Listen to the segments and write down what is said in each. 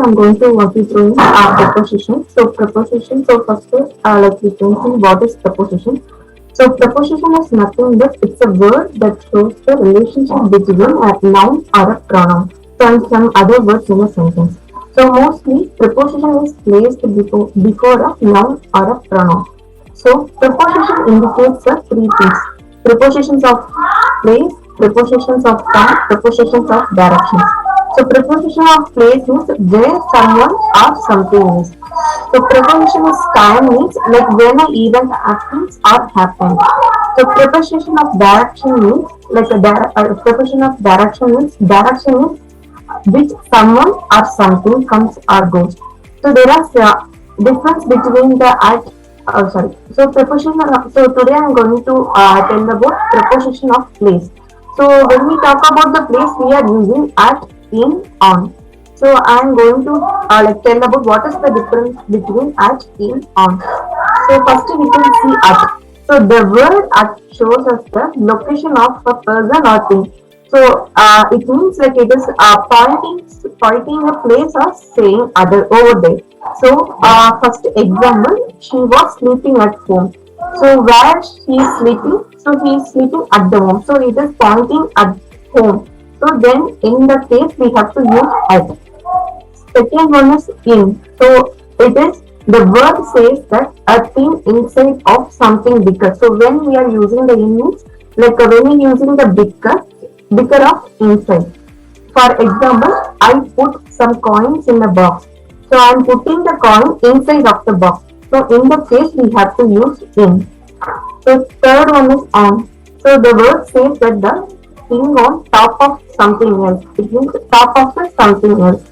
I'm going to walk you through preposition. So preposition. So first, like we can see what is preposition. So preposition is nothing but it's a word that shows the relationship between a noun or a pronoun and some other words in a sentence. So mostly preposition is placed before a noun or a pronoun. So preposition indicates the three things: prepositions of place, prepositions of time, prepositions of directions. So preposition of place means where someone or something is. So preposition of time means like when an event happens or happened. So preposition of direction means like preposition of direction means which someone or something comes or goes. So there is a difference between the at. Sorry. So preposition. So today I am going to tell about preposition of place. So when we talk about the place, we are using at, in, on. So I am going to like tell about what is the difference between at, in, on. So first we can see at. So the word at shows us the location of a person or thing. So it means like it is pointing a place or saying other over there. So first example, she was sleeping at home. So where she is sleeping? So he is sleeping at the home. So it is pointing at home. So then in the case we have to use at. Second one is in. So it is the word says that a thing inside of something bigger. So when we are using the in means like when we are using the bigger of inside. For example, I put some coins in a box. So I am putting the coin inside of the box. So in the case we have to use in. So third one is on. So the word says that the thing on top of something else. It means top of the something else.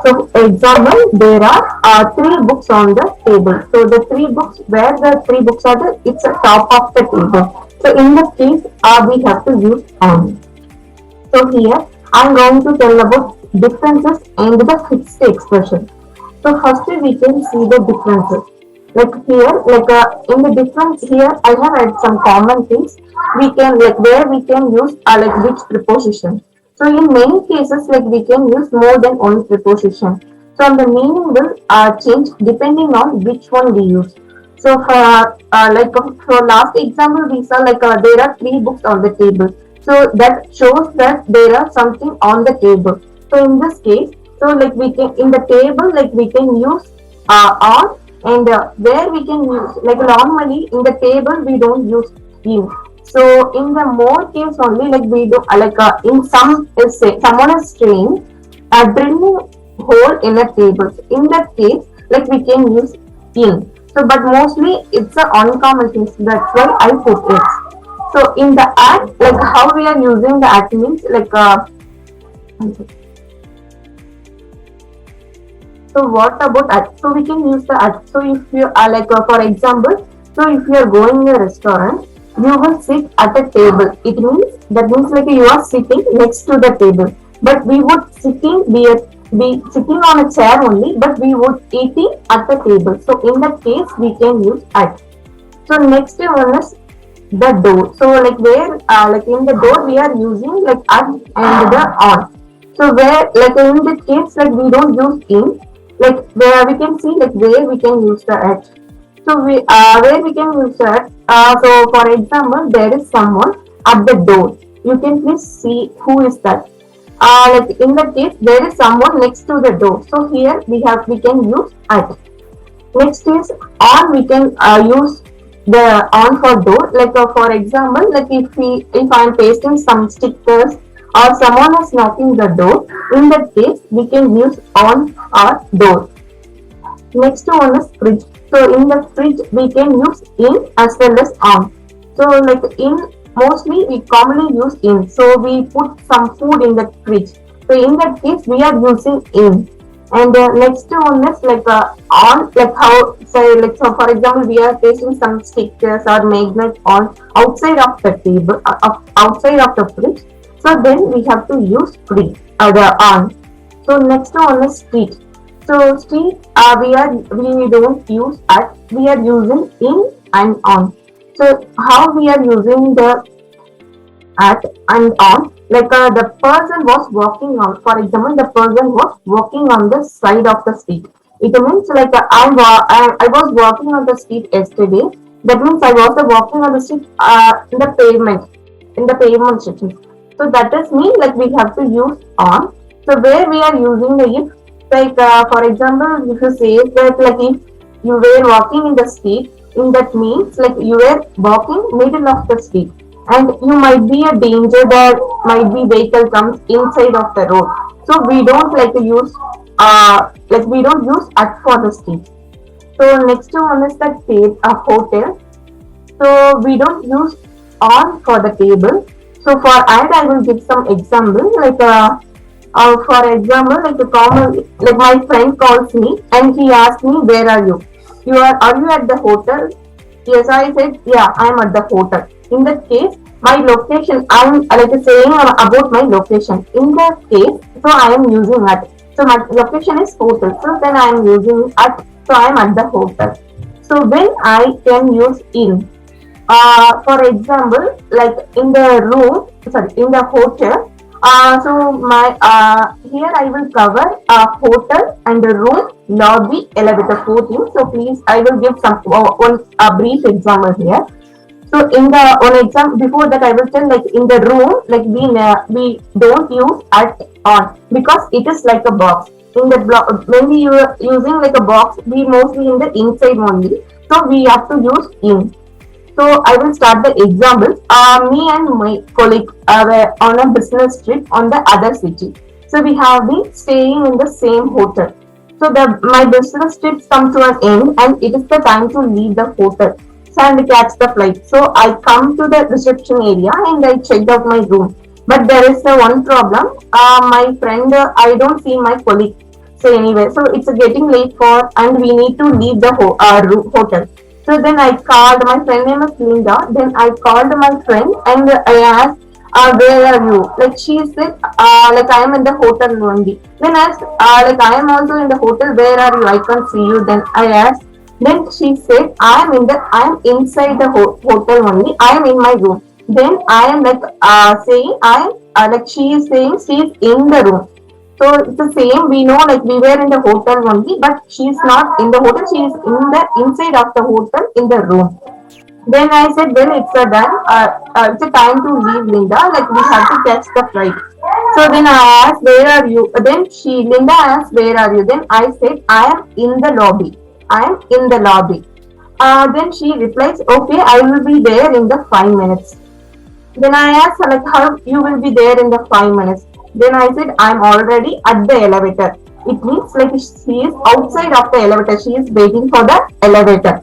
So example, there are three books on the table. So the three books, where the three books are there, it's a top of the table. So in the case, we have to use on. So here, I am going to tell about differences and the fixed expression. So first we can see the differences. Like here, like in the difference here, I have had some common things. We can like where we can use like which preposition. So in many cases, like we can use more than one preposition. So the meaning will change depending on which one we use. So for last example, we saw like there are three books on the table. So that shows that there are something on the table. So in this case, so like we can in the table like we can use on and where we can use like normally in the table we don't use in. So in the more case only like we do in some is say someone is saying a drilling hole in a table. So in that case like we can use in. So but mostly it's a uncommon thing. So that's why I put it. So in the at like how we are using the at means like so what about at? So we can use the at. So if you are for example, so if you are going in a restaurant, you will sit at a table. It means that means like you are sitting next to the table. But we would be sitting on a chair only, but we would eating at the table. So in that case, we can use at. So next one is the door. So like where like in the door we are using like at and the on. So where like in this case like we don't use in, like where we can see like where we can use the at. So we where we can use that. So for example, there is someone at the door. You can please see who is that. Like in that case, there is someone next to the door. So here we can use at. Next is on. We can use the on for door. Like for example, like if I am pasting some stickers or someone is knocking the door, in that case we can use on or door. Next one is fridge. So in the fridge we can use in as well as on. So like in mostly we commonly use in. So we put some food in the fridge. So in that case we are using in. And next one is like on, like how say like so for example we are pasting some stickers or magnet on outside of the table, outside of the fridge. So then we have to use fridge the on. So next one is street. So street we don't use at, we are using in and on. So how we are using the at and on. Like the person was walking on, for example, the person was walking on the side of the street. It means like I was walking on the street yesterday. That means I was walking on the street in the pavement section. So that is mean like we have to use on. So where we are using the if, like for example, if you say that like if you were walking in the street, in that means like you were walking middle of the street, and you might be a danger, there might be vehicle comes inside of the road. So we don't like to use we don't use at for the street. So next one is the hotel. So we don't use on for the table. So for and I will give some example like for example like a common like my friend calls me and he asks me where are you? Are you at the hotel? Yes, I said yeah, I am at the hotel. In that case, my location I'm like saying about my location. In that case, so I am using at. So my location is hotel. So then I am using at. So I am at the hotel. So when I can use in. For example, like in the room, sorry, in the hotel. So my here I will cover hotel and the room, lobby, elevator, 14. So please, I will give some one brief example here. So in the one example before that, I will tell like in the room, like we don't use at on because it is like a box. In the block, when we are using like a box, we mostly in the inside only. So we have to use in. So I will start the example. Me and my colleague were on a business trip on the other city. So we have been staying in the same hotel. So my business trips come to an end and it is the time to leave the hotel. So and catch the flight. So I come to the reception area and I checked out my room. But there is one problem. My friend, I don't see my colleague. So anyway, so it's getting late for and we need to leave the hotel. So then I called my friend name is Linda. Then I called my friend and I asked, where are you? Like she said, like I am in the hotel only. Then I asked, like I am also in the hotel. Where are you? I can't see you. Then I asked. Then she said, I am inside the hotel only. I am in my room. Then I am like saying I am like she is saying she is in the room. So it's the same. We know like we were in the hotel only, but she's not in the hotel. She is in the inside of the hotel in the room. Then I said, well, it's a done. It's a time to leave, Linda. Like we have to catch the flight. So then I asked, where are you? Then Linda asked, where are you? Then I said, I am in the lobby. I am in the lobby. Then she replies, okay, I will be there in the 5 minutes. Then I asked her, like, how you will be there in the 5 minutes. Then I said, I'm already at the elevator. It means like she is outside of the elevator. She is waiting for the elevator.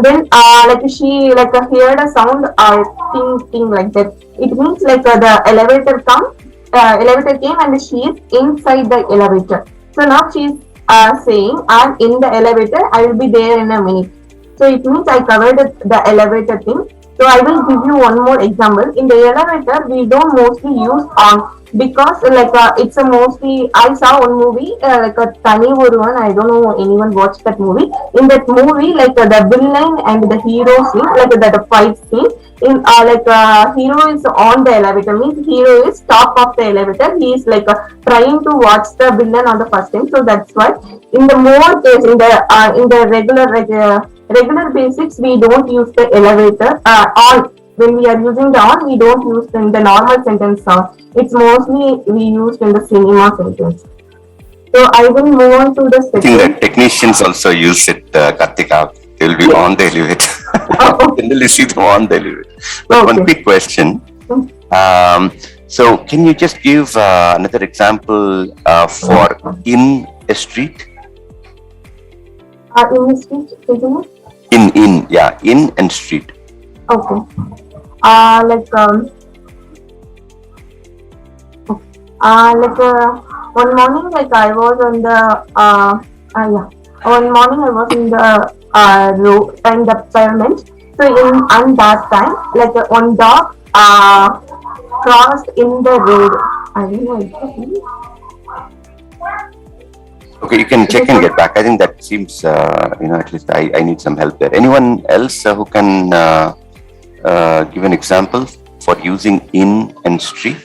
Then like she like heard a sound ting ting like that. It means like the elevator came and she is inside the elevator. So now she is saying I'm in the elevator. I will be there in a minute. So it means I covered the elevator thing. So I will give you one more example. In the elevator, we don't mostly use on because like it's a mostly I saw one movie like a Tani Oruvan. I don't know anyone watched that movie. In that movie, like the villain and the hero scene, like the fight scene. In like hero is on the elevator means hero is top of the elevator. He is like trying to watch the villain on the first time. So that's why in the more case in the regular basics, we don't use the elevator on. When we are using the on, we don't use in the normal sentence sound. It's mostly we use in the cinema sentence. So I will move on to the second. I think the technicians also use it, Kartika. They will be on the elevator. Generally see them on the elevator. But one quick question. So can you just give another example for in a street? In the street, isn't it? In and street. Okay. One morning, like I was on the one morning I was in the road and the pavement. So on that time, like one dog crossed in the road. I don't know exactly. Okay, you can check and get back. I think that seems, at least I need some help there. Anyone else who can give an example for using in and street?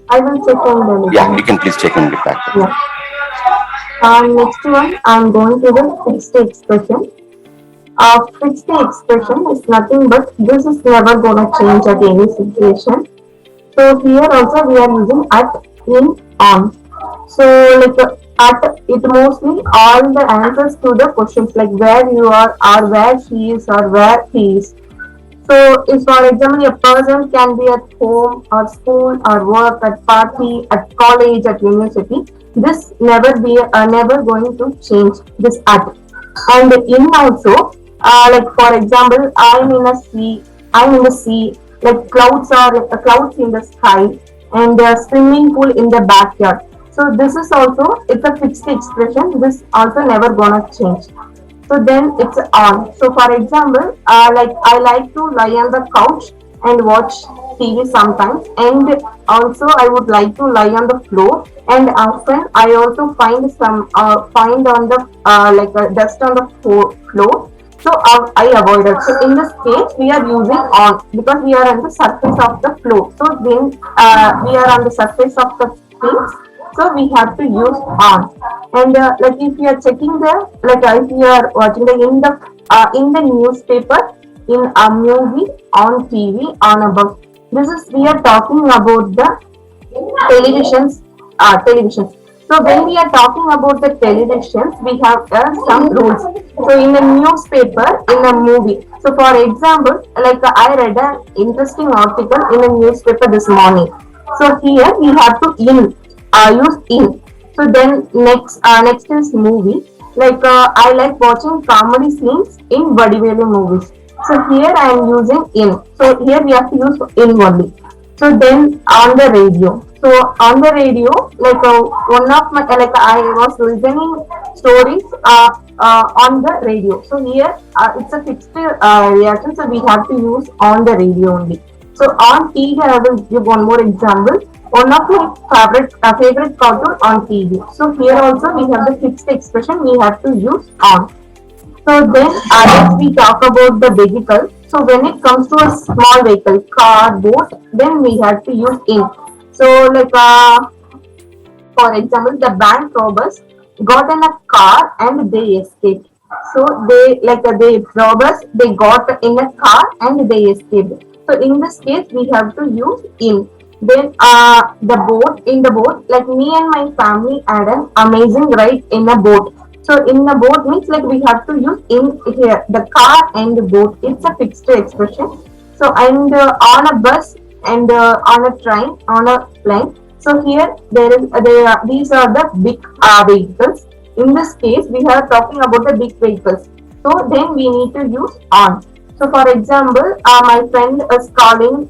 I will check and then. Yeah, you can please check and get back. Yeah. Next one, I'm going to the fixed expression. Fixed expression is nothing but this is never gonna change at any situation. So here also we are using at, in, on. So like at, it mostly all the answers to the questions like where you are or where she is or where he is. So if for example a person can be at home or school or work at party at college at university, this never going to change this at. And in also like for example I'm in the sea, like clouds in the sky and a swimming pool in the backyard. So this is also, it's a fixed expression, this also never gonna change. So then it's on. So for example, like I like to lie on the couch and watch TV sometimes, and also I would like to lie on the floor. And often I also find on the like dust on the floor. So I avoid it. So in this case, we are using on because we are on the surface of the floor. So then we are on the surface of the things. So we have to use on. And like if you are checking the, like if you are watching in the newspaper, in a movie, on TV, on a book. This is, we are talking about the televisions. So when we are talking about the televisions, we have some rules. So in a newspaper, in a movie. So for example, like I read an interesting article in a newspaper this morning. So here we have to use in. So then next is movie. Like I like watching comedy scenes in Vadivelu movies. So here I am using in. So here we have to use in only. So then on the radio. So on the radio, like one of my like I was listening stories on the radio. So here it's a fixed reaction. So we have to use on the radio only. So on TV, I will give one more example. One of my favorite cartoon on TV. So here also we have the fixed expression. We have to use on. So then next we talk about the vehicle. So when it comes to a small vehicle, car, boat, then we have to use in. So like for example, the bank robbers got in a car and they escaped. So they robbers they got in a car and they escaped. So in this case we have to use in. Then the boat, like me and my family had an amazing ride in a boat. So in the boat means like we have to use in here, the car and the boat. It's a fixed expression. So and on a bus and on a train, on a plane. So here these are the big vehicles. In this case, we are talking about the big vehicles. So then we need to use on. So for example, my friend is calling.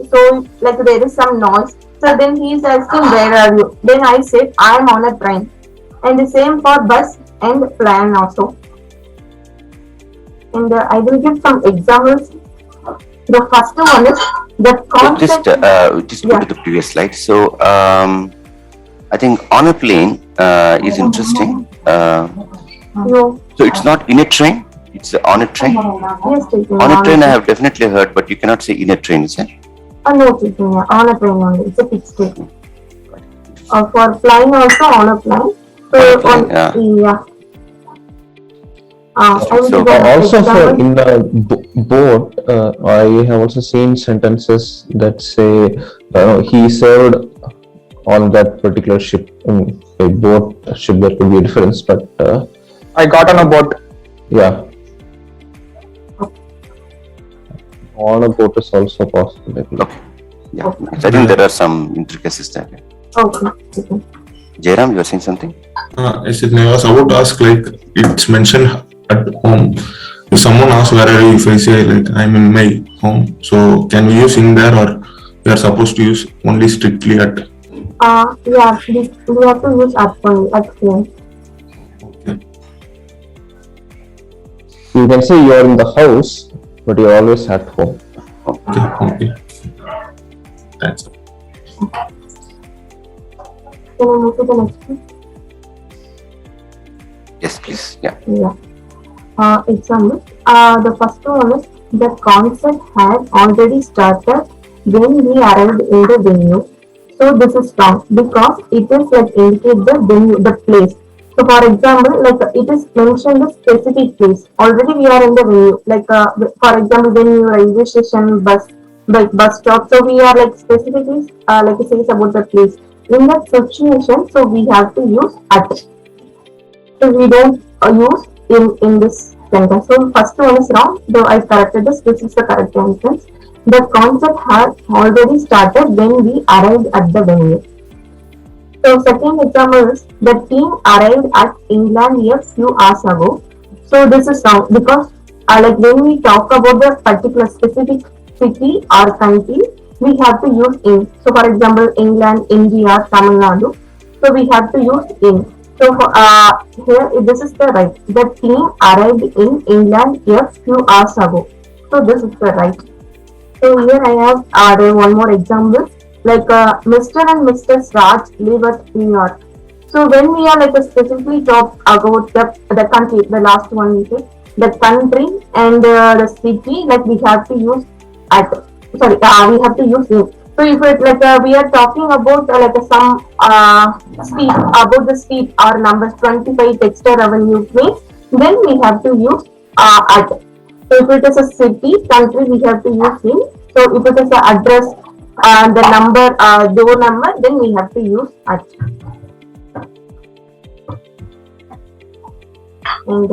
So like there is some noise. So then he is asking, "Where are you?" Then I said, "I am on a train." And the same for bus and plane also. And I will give some examples. The first one is the concept. Just go to the previous slide. So I think on a plane is interesting. No. So it's not in a train. It's on a train. Yes, On a train, I have definitely heard, but you cannot say in a train, is it? No, on a train only. It's a fixed statement. For flying also on a plane. So yeah. Also for in the boat, I have also seen sentences that say he served on that particular ship. A boat, a ship, there could be a difference, but I got on a boat. Yeah. On a boat is also possible. Okay. Yeah. I think there are some intricacies there. Okay. Jairam, you are saying something? I was about to ask, like, it's mentioned at home. If someone asks where are you, if I say like I'm in my home, so can we use in there, or we are supposed to use only strictly at? Yeah, we have to use at home. Okay. You can say you are in the house, but you're always at home. Okay. That's it. Can we move to the next one? Yes, please. Yeah. Yeah. Example. The first one is the concert had already started when we arrived in the venue. So this is wrong because it is like indicate the venue, the place. So for example, like it is mentioned the specific place. Already we are in the venue. Like for example, venue, railway station, bus, like bus stop. So we are like specifically like it says about the place. In that situation, so we have to use at. So we don't use in this sentence. So first one is wrong, though I corrected this. This is the correct sentence. The concert had already started when we arrived at the venue. So second example is the team arrived at England a few hours ago. So this is wrong because like when we talk about the particular specific city or country, we have to use in. So for example, England, India, Tamil Nadu. So we have to use in. So here this is the right. The team arrived in England a few hours ago. So this is the right. So here I have one more example. Like Mr. and Mrs. Raj live at New York. So when we are like specifically talk about the country, the last one is the country and the city, like we have to use at. Sorry, we have to use in. So if it like we are talking about like some street about the street or numbers 25 Dexter Avenue place, then we have to use at. So if it is a city, country, we have to use in. So if it is the address and the number, door number, then we have to use at. And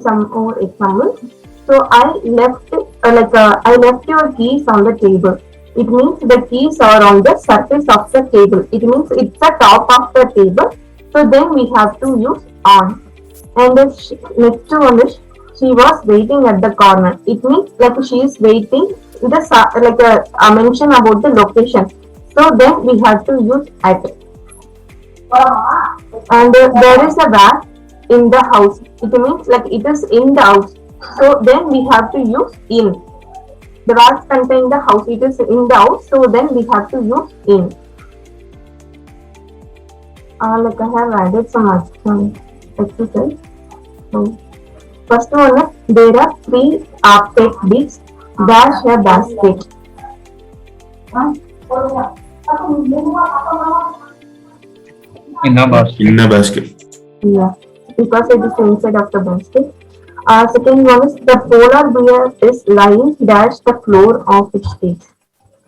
some more examples. So I left I left your keys on the table. It means the keys are on the surface of the table. It means it's the top of the table. So then we have to use on. And the next one is she was waiting at the corner. It means like she is waiting. The like a mention about the location. So then we have to use at. And there is a rat in the house. It means like it is in the house. So then we have to use in. The rats contain the house. It is in the house. So then we have to use in. Like I have added some exercise. So first one is there are 3 pet beaks dash a basket. In a basket. In a basket. Yeah, because it is inside of the basket. Second one is the polar bear is lying dash the floor of its cage.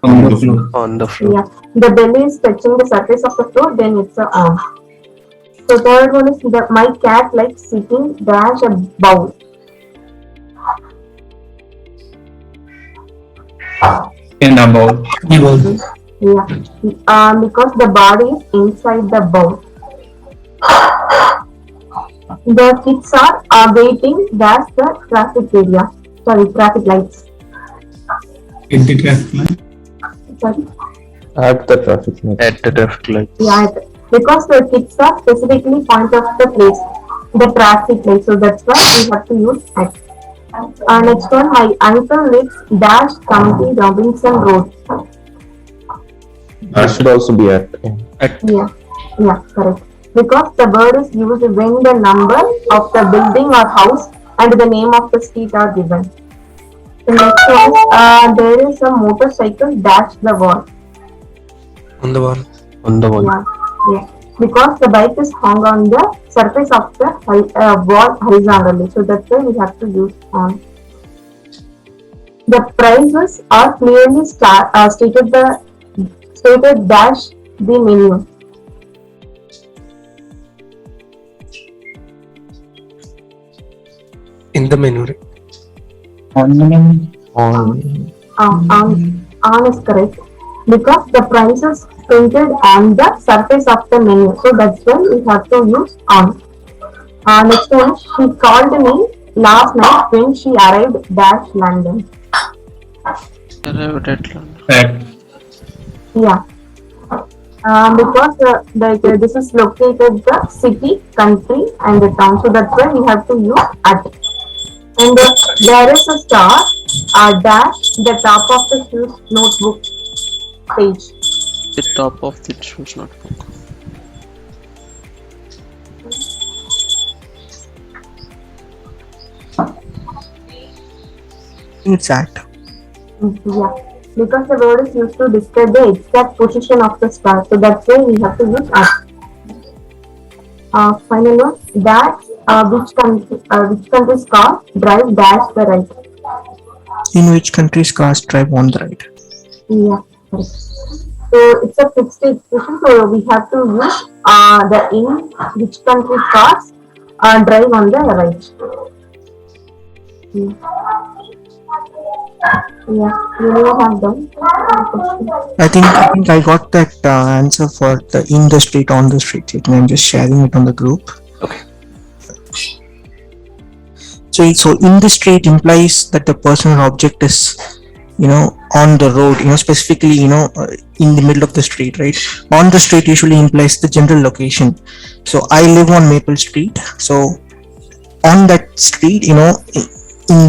On the floor. On the floor. Yeah, the belly is touching the surface of the floor, then it's a arm. So third one is my cat likes sitting dash a bowl. In a bowl. Yeah, because the body is inside the bowl. The kids are waiting dash the traffic area. Sorry, traffic lights. In the traffic light. Sorry. At the traffic light. At the traffic light. Yeah, because the kids are specifically point of the place, the traffic light. So that's why we have to use at. Next one, my uncle lives dash County Robinson Road. That should also be at. Yeah, correct. Because the word is used when the number of the building or house and the name of the street are given. The next one, there is a motorcycle dash the wall. On the wall. On the wall. Yeah. Because the bike is hung on the surface of the wall horizontally. So that's why we have to use on. The prices are clearly stated dash the menu. In the menu. On the menu. On is correct. Because the price is printed on the surface of the menu. So that's why we have to use on. Next one, she called me last night when she arrived dash London. Arrived at London. At. Yeah. Because this is located the city, country and the town. So that's why we have to use at. And there is a star dash the top of the shoes notebook page. The top of the shoes notebook. think it's at. Yeah, because the word is used to describe the exact position of the star, so that's why we have to use at. Final one, that which country's car drive dash the right. In which countries cars drive on the right? Yeah, correct. So it's a fixed expression, so we have to use the in which country cars drive on the right. Yeah, you may have done. I think I got that answer for the in the street, on the street. I'm just sharing it on the group. Okay. So in the street implies that the person or object is, on the road, specifically, in the middle of the street, right? On the street usually implies the general location. So I live on Maple Street. So on that street, in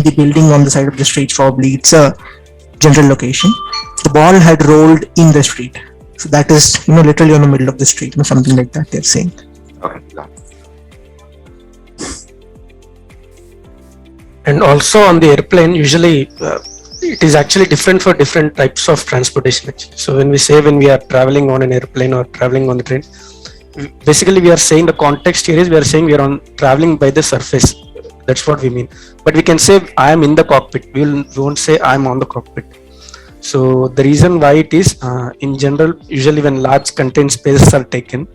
the building on the side of the street, probably it's a general location. The ball had rolled in the street. So that is, literally on the middle of the street, something like that they're saying. Okay. Got it. And also on the airplane, usually it is actually different for different types of transportation. Actually. So when we are traveling on an airplane or traveling on the train, basically we are saying the context here is we are saying we are traveling by the surface. That's what we mean. But we can say I am in the cockpit. We won't say I am on the cockpit. So the reason why it is, in general, usually when large contained spaces are taken,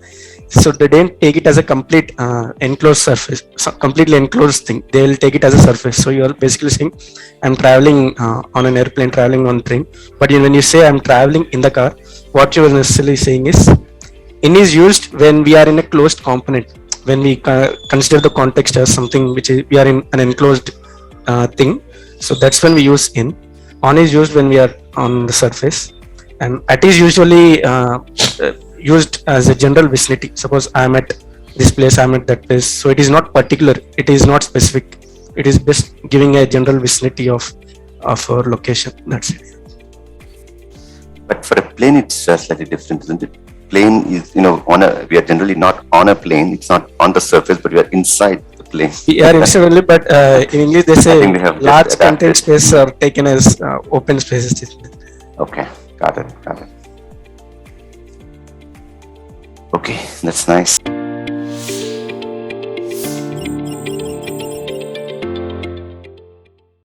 so they don't take it as a complete enclosed surface, completely enclosed thing. They will take it as a surface. So you are basically saying I'm traveling on an airplane, traveling on a train. But when you say I'm traveling in the car, what you are necessarily saying is in is used when we are in a closed component. When we consider the context as something which is we are in an enclosed thing. So that's when we use in. On is used when we are on the surface, and at is usually used as a general vicinity. Suppose I am at this place, I am at that place. So it is not particular, it is not specific. It is just giving a general vicinity of our location. That's it. But for a plane, it's slightly different, isn't it? Plane is, we are generally not on a plane. It's not on the surface, but we are inside the plane. We are inside only, but in English they say large contained spaces are taken as open spaces. Okay, got it. Okay, that's nice.